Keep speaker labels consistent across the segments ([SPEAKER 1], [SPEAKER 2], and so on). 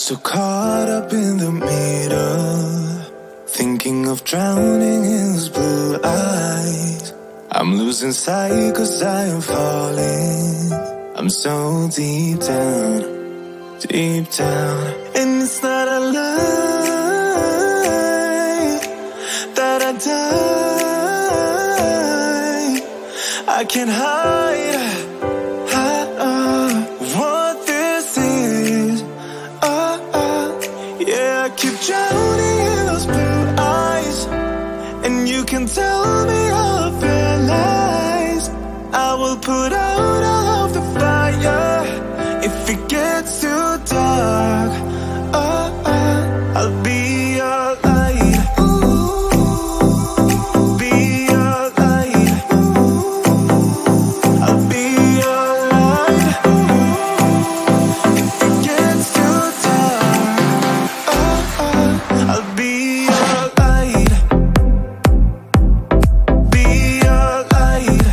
[SPEAKER 1] So caught up in the middle, thinking of drowning in those blue eyes. I'm losing sight 'cause I am falling. I'm so deep down, deep down. And it's not a lie that I die. I can't hide what this is. Yeah, I keep drowning in those blue eyes, and you can tell me all of your lies. I will put out all of the fire if it gets too dark. I'll be your light. Be your light. I'll be your light. If it gets too dark, I'll be your light. Be your light.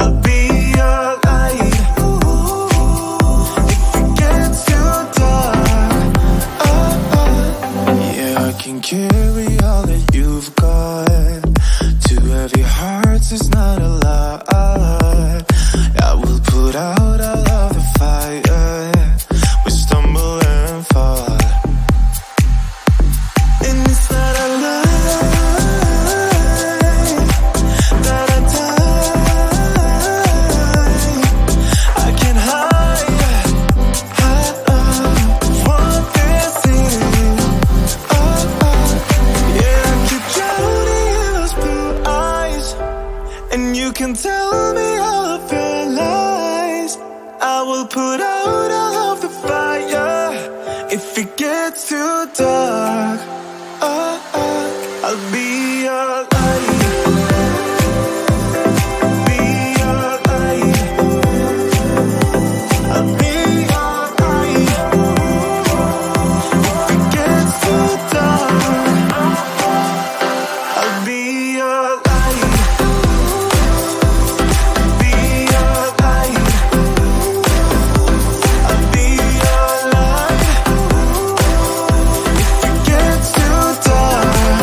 [SPEAKER 1] I'll be your light. If it gets too dark, yeah, I can carry all that you've got. Two heavy hearts is not a lot. I will put out all of the fire. We stumble and fall, and it's not a lie that I die. I can't hide what this is. Yeah, I keep drowning in those blue eyes, and you can tell me all of your lies. I will put out all of the fire if it gets too dark. I'll be your light. Be your light. I'll be your light. If it gets too dark, I'll be your light. Be your light. I'll be your light. If it gets too dark,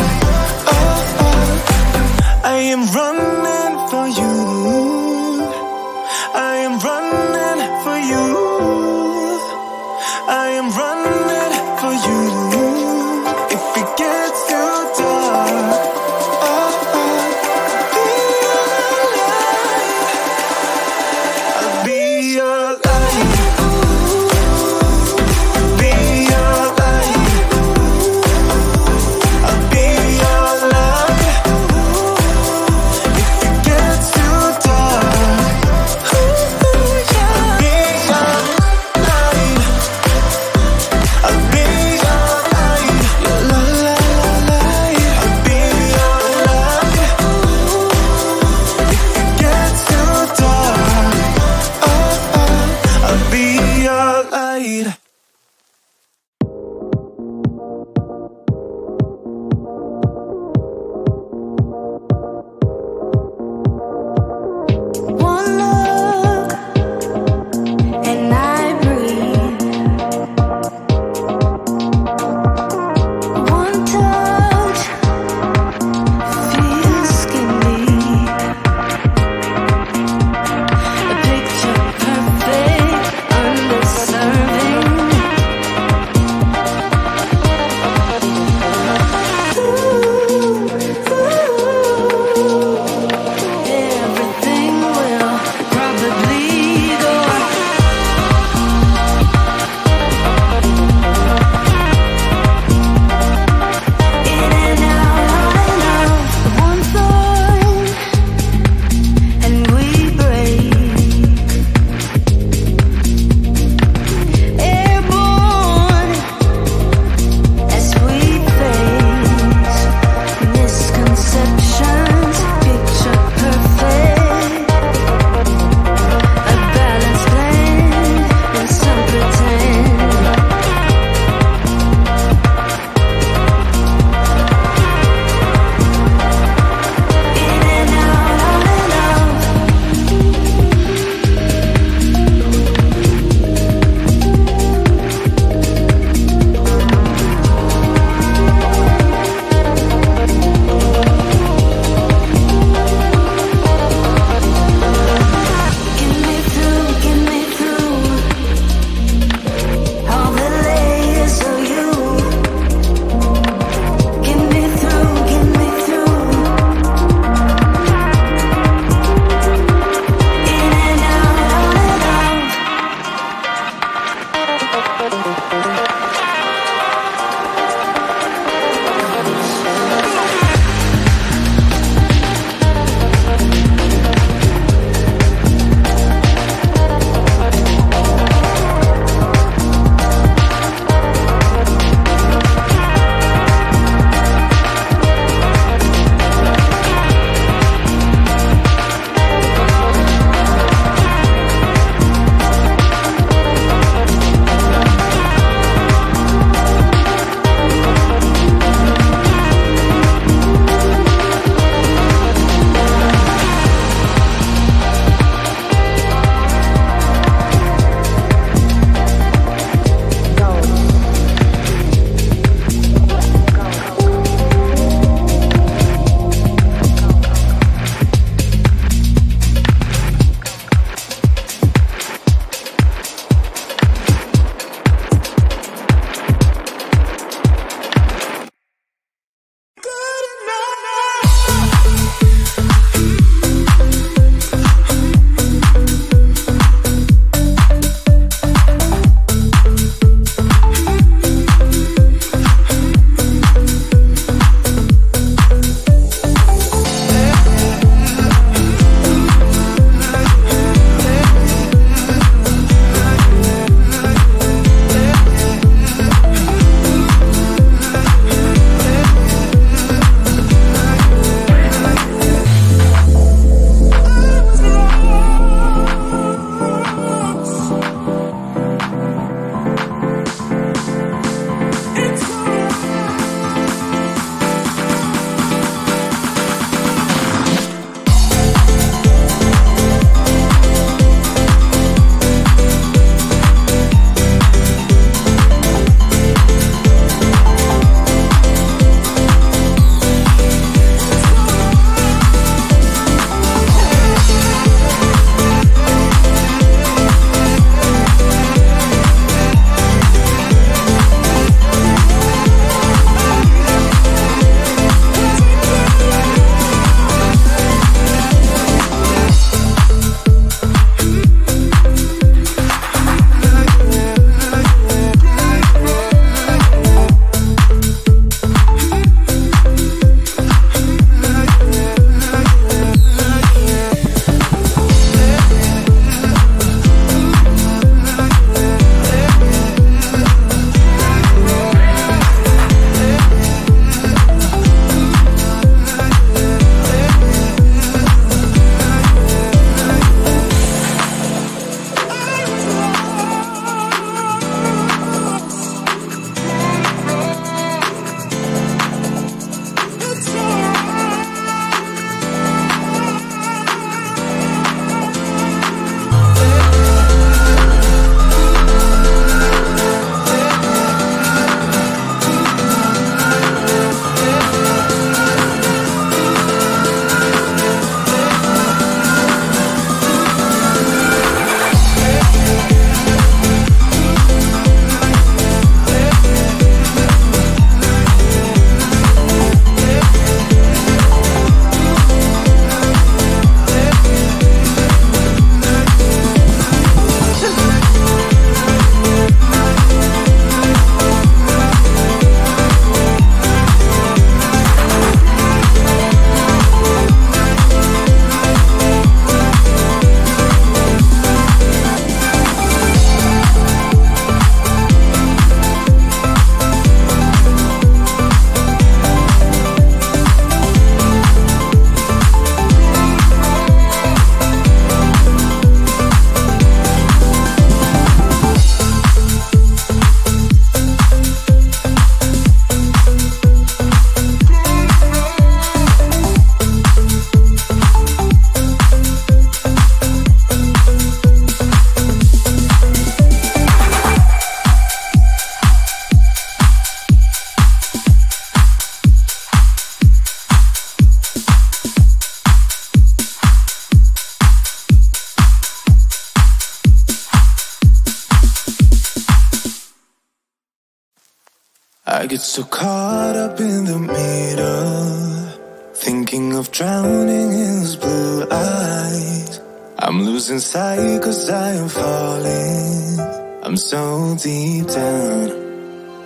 [SPEAKER 1] get so caught up in the middle, thinking of drowning in those blue eyes. I'm losing sight 'cause I am falling. I'm so deep down,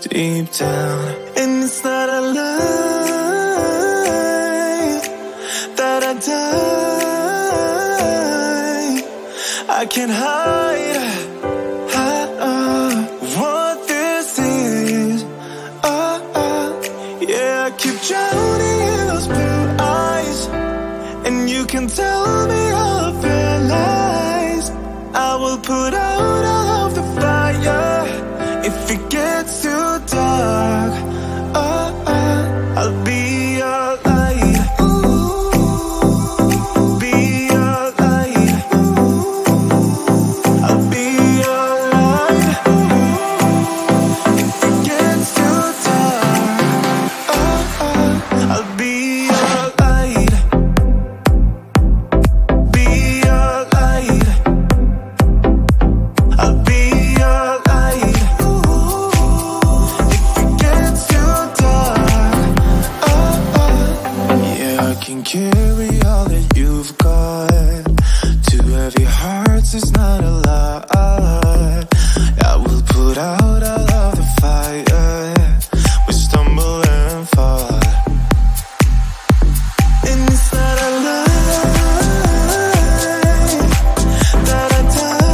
[SPEAKER 1] deep down. And it's not a lie that I die. I can't hide what this is. Yeah, I keep drowning in those blue eyes, and you can tell me all of your lies. I will put out all of the fire if it gets too dark. I'll be your light. Be your light. I'll be your light. If it gets too dark, I'll be your light. Be your light. I'll be your light. If it gets too dark, yeah, I can carry all that you've got. Two heavy hearts is not a lot. I will put out all of the fire. We stumble and fall, and it's not a lie that I die.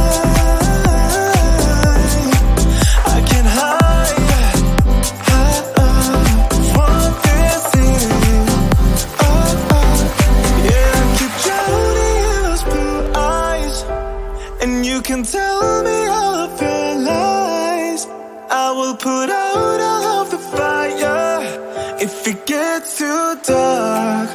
[SPEAKER 1] I can't hide what this is. Yeah, I keep drowning in those blue eyes, and you can tell me all of your lies. I will put out all of the fire if it gets too dark.